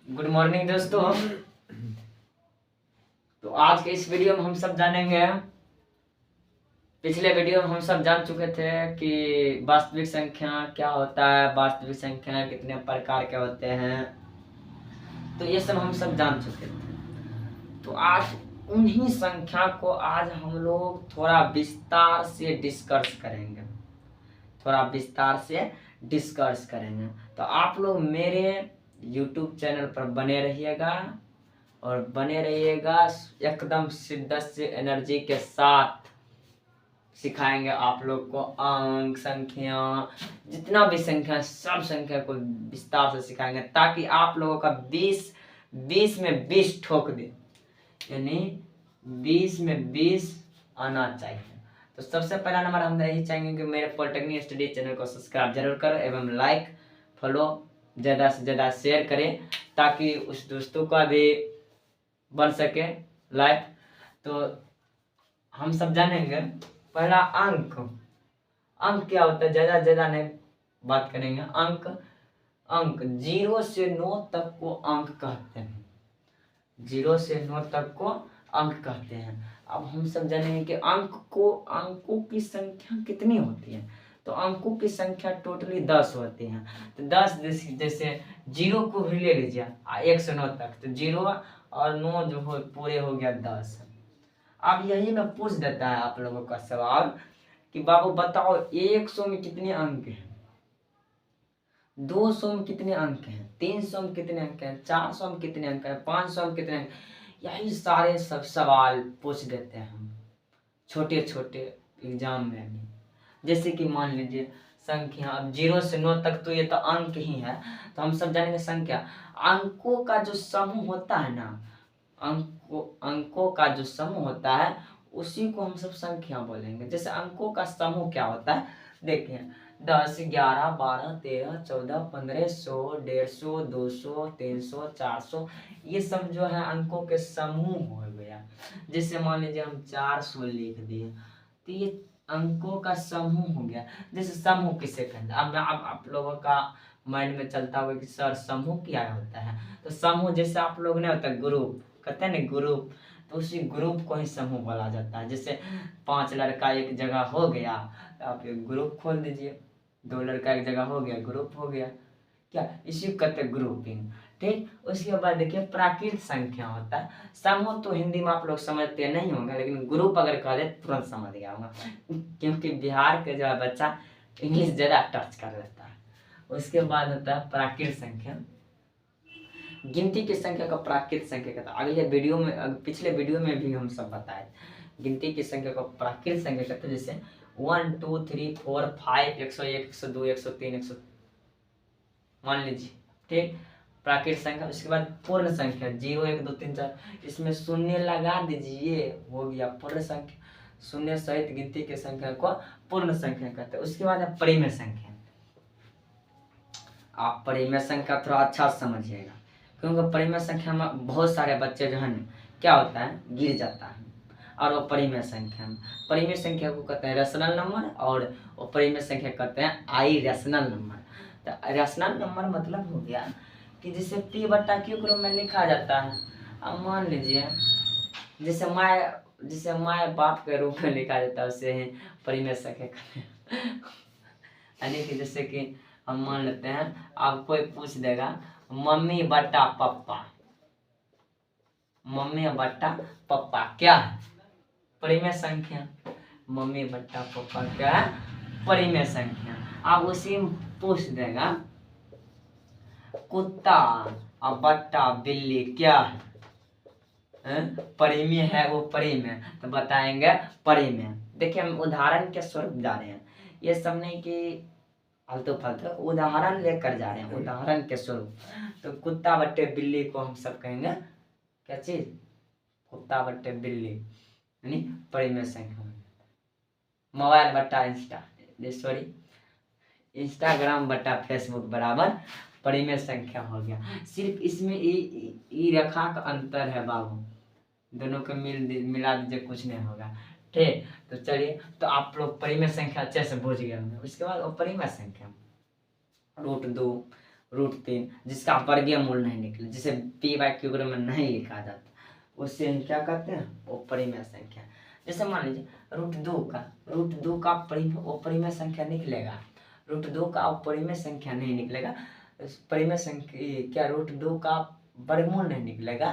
Good morning दोस्तों। तो आज के इस वीडियो में हम सब जानेंगे, पिछले वीडियो में हम सब जान चुके थे कि वास्तविक संख्या क्या होता है, वास्तविक संख्या कितने प्रकार के होते हैं, तो ये सब हम सब जान चुके थे। तो आज उन्हीं संख्या को आज हम लोग थोड़ा विस्तार से डिस्कस करेंगे, तो आप लोग मेरे YouTube चैनल पर बने रहिएगा और बने रहिएगा एकदम शिद्दत से एनर्जी के साथ। सिखाएंगे आप लोग को अंक, संख्या, जितना भी संख्या, सब संख्या को विस्तार से सिखाएंगे ताकि आप लोगों का 20 में 20 ठोक दे, यानी 20 में 20 आना चाहिए। तो सबसे पहला नंबर हम यही चाहेंगे कि मेरे पॉलिटेक्निक स्टडी चैनल को सब्सक्राइब जरूर करो एवं लाइक फॉलो ज़्यादा से ज़्यादा शेयर करें ताकि उस दोस्तों का भी बन सके लाइफ। तो हम सब जानेंगे पहला अंक क्या होता है, ज़्यादा ज़्यादा नहीं बात करेंगे। अंक 0 से 9 तक को अंक कहते हैं, 0 से 9 तक को अंक कहते हैं। अब हम सब जानेंगे कि अंकों की संख्या कितनी होती है। तो अंकों की संख्या टोटली 10 होती है। तो 10 जैसे 0 को भी ले लीजिए 1 से 9 तक, तो 0 और 9 जो हो पूरे हो गया 10। अब यही मैं पूछ देता है आप लोगों का सवाल कि बाबू बताओ 100 में कितने अंक हैं, 200 में कितने अंक हैं, 300 में कितने अंक हैं, 400 में कितने अंक हैं, 500 में कितने अंक। यही सारे सब सवाल पूछ देते हैं हम छोटे छोटे एग्जाम में भी। जैसे कि मान लीजिए संख्या, अब 0 से 9 तक तो ये तो अंक ही है, तो हम सब जानेंगे संख्या। अंकों का जो समूह होता है ना, अंकों का जो समूह होता है उसी को हम सब संख्या बोलेंगे। जैसे अंकों का समूह क्या होता है देखिए, 10, 11, 12, 13, 14, 15, 100, 150, 200, 300, 400, ये सब जो है अंकों के समूह हो गया। जैसे मान लीजिए हम 400 लिख दिए तो ये अंकों का समूह हो गया। जैसे समूह किसे कहते हैं, अब आप लोगों का माइंड में चलता हुआ कि सर समूह क्या होता है। तो समूह जैसे आप लोग ने होता है ग्रुप कहते हैं ना, ग्रुप, तो उसी ग्रुप को ही समूह बोला जाता है। जैसे 5 लड़का एक जगह हो गया तो आप एक ग्रुप खोल दीजिए, 2 लड़का एक जगह हो गया ग्रुप हो गया, क्या इसी को कहते हैं ग्रुपिंग। ठीक, उसके बाद देखिए प्राकृत संख्या होता है। समूह तो हिंदी में आप लोग समझते नहीं होंगे, लेकिन ग्रुप अगर कह दे तुरंत समझ गया होगा क्योंकि बिहार के जो है बच्चा इंग्लिश ज़्यादा टच कर लेता है। उसके बाद होता है प्राकृत संख्या, गिनती की संख्या का प्राकृत संख्या कहता है। अगले वीडियो में, पिछले वीडियो में भी हम सब बताए गिनती की संख्या को प्राकृत संख्या कहते हैं। जैसे 1 2 3 4 5 101 102 103 100 मान लीजिए, ठीक, प्राकृत संख्या। उसके बाद पूर्ण संख्या 0 1 2 3 4, इसमें शून्य लगा दीजिए, हो गया पूर्ण संख्या। शून्य सहित गिनती की संख्या को पूर्ण संख्या कहते हैं। उसके बाद है परिमेय संख्या। आप परिमेय संख्या थोड़ा अच्छा समझिएगा क्योंकि परिमेय संख्या में बहुत सारे बच्चे जो है ना क्या होता है गिर जाता है। और वो परिमेय संख्या को कहते हैं रेशनल नंबर, और वो परिमेय संख्या कहते हैं आई रेशनल नंबर। तो रेशनल नंबर मतलब हो गया कि जिसे P/Q के रूप में लिखा जाता है। अब मान लीजिए जिसे माँ बाप के रूप में लिखा जाता है उसे परिमेय संख्या कहते हैं। यानी कि जैसे कि हम मान लेते हैं, आप कोई पूछ देगा मम्मी बट्टा पप्पा क्या है, परिमेय संख्या। मम्मी बट्टा पप्पा क्या है, परिमेय संख्या। आप उसी में पूछ देगा कुत्ता और बट्टा बिल्ली क्या है, परिमेय है वो परिमेय, तो बताएंगे परिमेय। देखिए हम उदाहरण के स्वरूप जा रहे हैं, ये सब नहीं कि फालतू उदाहरण लेकर जा रहे हैं, उदाहरण के स्वरूप। तो कुत्ता बट्टे बिल्ली को हम सब कहेंगे क्या चीज, कुत्ता बट्टे बिल्ली, यानी परिमेय संख्या। मोबाइल बट्टा इंस्टाग्राम बट्टा फेसबुक बराबर परिमेय संख्या हो गया। सिर्फ इसमें ई रेखा का अंतर है बाबू, दोनों को मिला दीजिए कुछ नहीं होगा। ठीक, तो चलिए, तो आप लोग परिमेय संख्या अच्छे से बुझ गए होंगे। उसके बाद अपरिमेय संख्या, √2, √3, जिसका वर्गीय मूल नहीं निकले, जिसे p/q में नहीं लिखा जाता, उससे हम क्या कहते हैं, अपरिमेय संख्या। जैसे मान लीजिए √2 का अपरिमेय संख्या निकलेगा, √2 का अपरिमेय संख्या नहीं निकलेगा, परिमेय संख्या क्या √2 का वर्गमूल नहीं निकलेगा,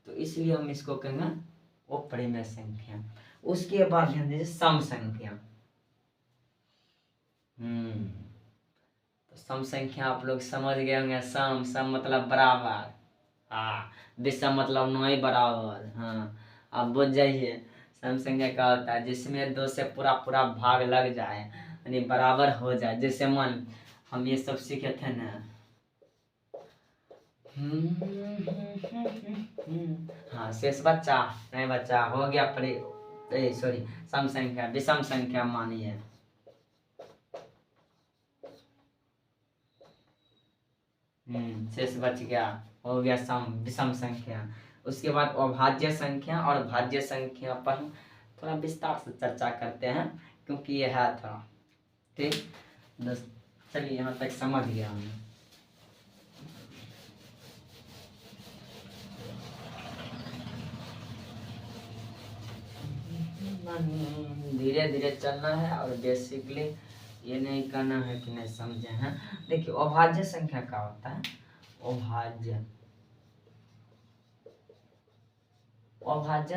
तो इसलिए हम इसको कहेंगे अपरिमेय संख्या। उसके बाद ध्यान दीजिए सम संख्या। तो सम संख्या आप लोग समझ गए होंगे, सम मतलब बराबर, हाँ, विषम मतलब नहीं बराबर। हाँ, अब बुझ जाइए सम संख्या क्या होता है, जिसमें 2 से पूरा भाग लग जाए, यानी बराबर हो जाए। जैसे मान हम ये सब सीखे थे ना, हाँ, शेष बच्चा नहीं बच्चा हो गया सॉरी सम संख्या, विषम संख्या मानिए, शेष बच गया, हो गया विषम संख्या। उसके बाद अभाज्य संख्या और भाज्य संख्या पर हम थोड़ा विस्तार से चर्चा करते हैं, क्योंकि ये है थोड़ा ठीक। चलिए यहाँ तक समझ गया हमें। धीरे धीरे चलना है और बेसिकली ये नहीं करना है कि नहीं समझे हैं। देखिए अभाज्य संख्या क्या होता है, अभाज्य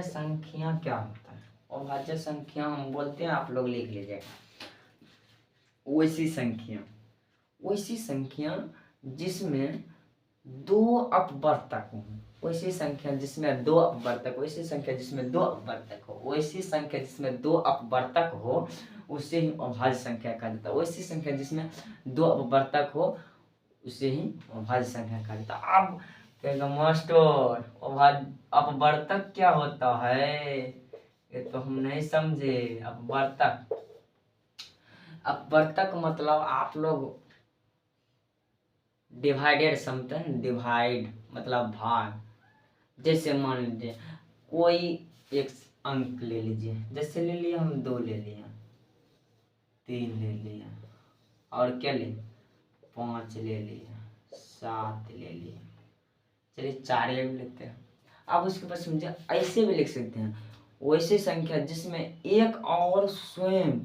संख्या क्या होता है, अभाज्य संख्या हम बोलते हैं, आप लोग लिख लीजिएगा, वैसी संख्या जिसमें 2 अपवर्तक हो, वैसी संख्या जिसमें 2 अपवर्तक, वैसी संख्या जिसमें 2 अपवर्तक हो, वैसी संख्या जिसमें 2 अपवर्तक हो, उसे ही अभाज्य संख्या कहा जाता है। वैसी संख्या जिसमें 2 अपवर्तक हो, उसे ही अभाज्य संख्या कहा जाता है। अब कहेगा मास्टर अपवर्तक क्या होता है, ये तो हम नहीं समझे। अपवर्तक मतलब आप लोग डिवाइडेड समझते हैं, डिवाइड मतलब भाग। जैसे मान लीजिए कोई एक अंक ले लीजिए, जैसे ले लिया हम 2 ले लिया, 3 ले लिया, और क्या ले 5 ले लिया, 7 ले लिया, चलिए 4 ले लेते हैं। अब उसके बाद समझे ऐसे भी लिख सकते हैं, वैसे संख्या जिसमें एक और स्वयं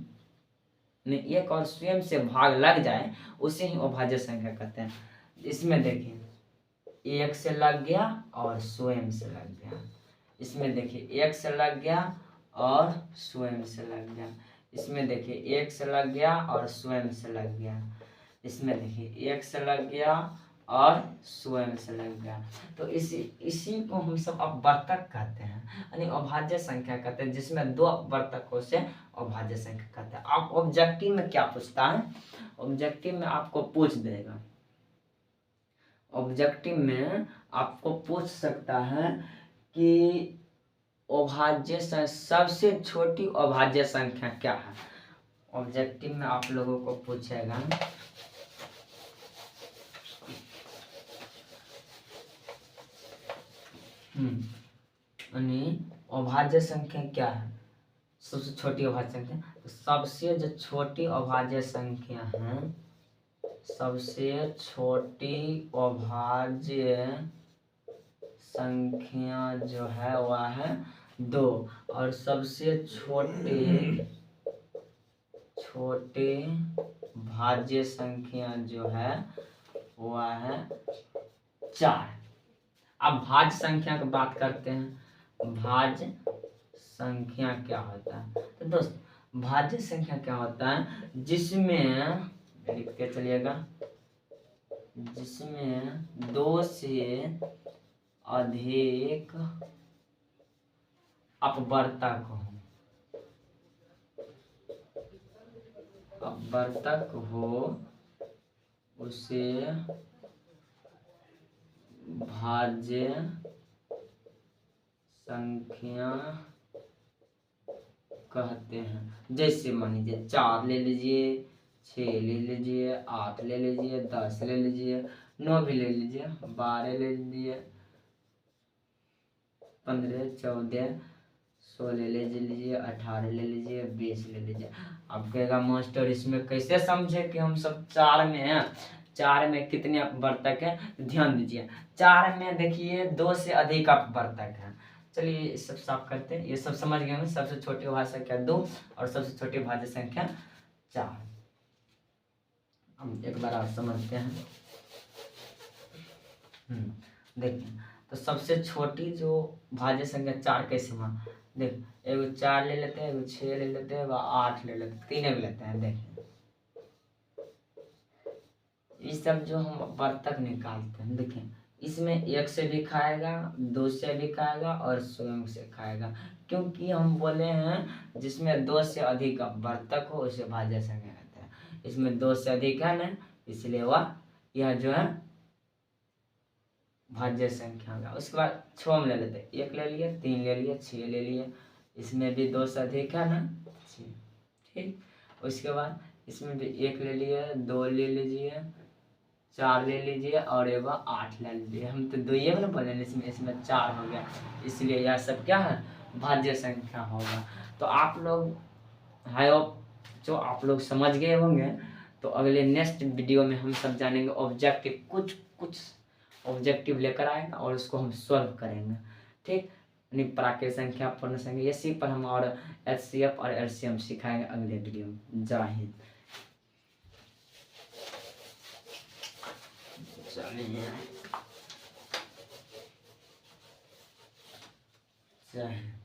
से भाग लग जाए, उसे ही अभाज्य संख्या कहते हैं। इसमें देखिए 1 से लग गया और स्वयं से लग गया, इसमें देखिए 1 से लग गया और स्वयं से लग गया, इसमें देखिए 1 से लग गया और स्वयं से लग गया, इसमें देखिए 1 से लग गया और स्वयं से लग गया। तो इसी को हम सब अपवर्तक कहते हैं, यानी अभाज्य संख्या कहते हैं, जिसमें 2 अपवर्तकों से अभाज्य संख्या कहते हैं। अब ऑब्जेक्टिव में क्या पूछता है, ऑब्जेक्टिव में आपको पूछ देगा, ऑब्जेक्टिव में आपको पूछ सकता है कि सबसे छोटी अभाज्य संख्या क्या है। ऑब्जेक्टिव में आप लोगों को पूछेगा अभाज्य संख्या क्या है, सबसे छोटी अभाज्य संख्या। तो सबसे जो छोटी अभाज्य संख्या है, सबसे छोटी अभाज्य संख्या जो है वह है 2, और सबसे छोटे भाज्य संख्या जो है वह है 4। अब भाज्य संख्या की बात करते हैं, भाज्य संख्या क्या होता है। तो दोस्त भाज्य संख्या क्या होता है, जिसमें लिखते चलिएगा, जिसमें 2 से अधिक अपवर्तक हो, उसे भाज्य संख्या कहते हैं। जैसे मान लीजिए 4 ले लीजिए, 6 ले लीजिए, 8 ले लीजिए, 10 ले लीजिए, 9 भी ले लीजिए, 12 ले लीजिए, 15, 14, 16 ले लीजिए, 18 ले लीजिए, 20 ले लीजिए। अब कहेगा मास्टर इसमें कैसे समझे कि हम सब 4 में हैं, 4 में कितने अपवर्तक है, ध्यान दीजिए। 4 में देखिए 2 से अधिक अपवर्तक है। चलिए ये सब साफ करते हैं, ये सब समझ गए होंगे। सबसे छोटी भाज्य संख्या 2 और सबसे छोटी भाज्य संख्या 4। हम एक बार और समझते हैं। देखिए, तो सबसे छोटी जो भाज्य संख्या 4 कैसे मान, देख एगो 4 ले लेते हैं, एगो 6 ले लेते हैं, 8 ले लेते हैं, 3 भी लेते हैं। देखिए इस सब जो हम वर्तक निकालते हैं, देखिए इसमें 1 से भी खाएगा, 2 से भी खाएगा और स्वयं से खाएगा, क्योंकि हम बोले हैं जिसमें 2 से अधिक वर्तक हो उसे भाज्य संख्या कहते हैं। इसमें 2 से अधिक है ना, इसलिए वह यह जो है भाज्य संख्या होगा। उसके बाद 6 में ले लेते हैं, 1 ले लिए, 3 ले लिए, 6 ले लिए, इसमें भी 2 से अधिक है ना 6, ठीक। उसके बाद इसमें भी 1 ले लिए, 2 ले लीजिए, 4 ले लीजिए और एगो 8 ले लीजिए। हम तो 2 ही ना बोले, इसमें 4 हो गया, इसलिए यह सब क्या है, भाज्य संख्या होगा। तो आप लोग हाई होप जो आप लोग समझ गए होंगे। तो अगले नेक्स्ट वीडियो में हम सब जानेंगे ऑब्जेक्टिव, कुछ कुछ ऑब्जेक्टिव लेकर आएगा और उसको हम सॉल्व करेंगे, ठीक। यानी प्राकृत संख्या, पूर्ण संख्या, इसी पर हम और HCF और LCM सिखाएंगे अगले वीडियो में। जय हिंद। चलिए जय हिंद।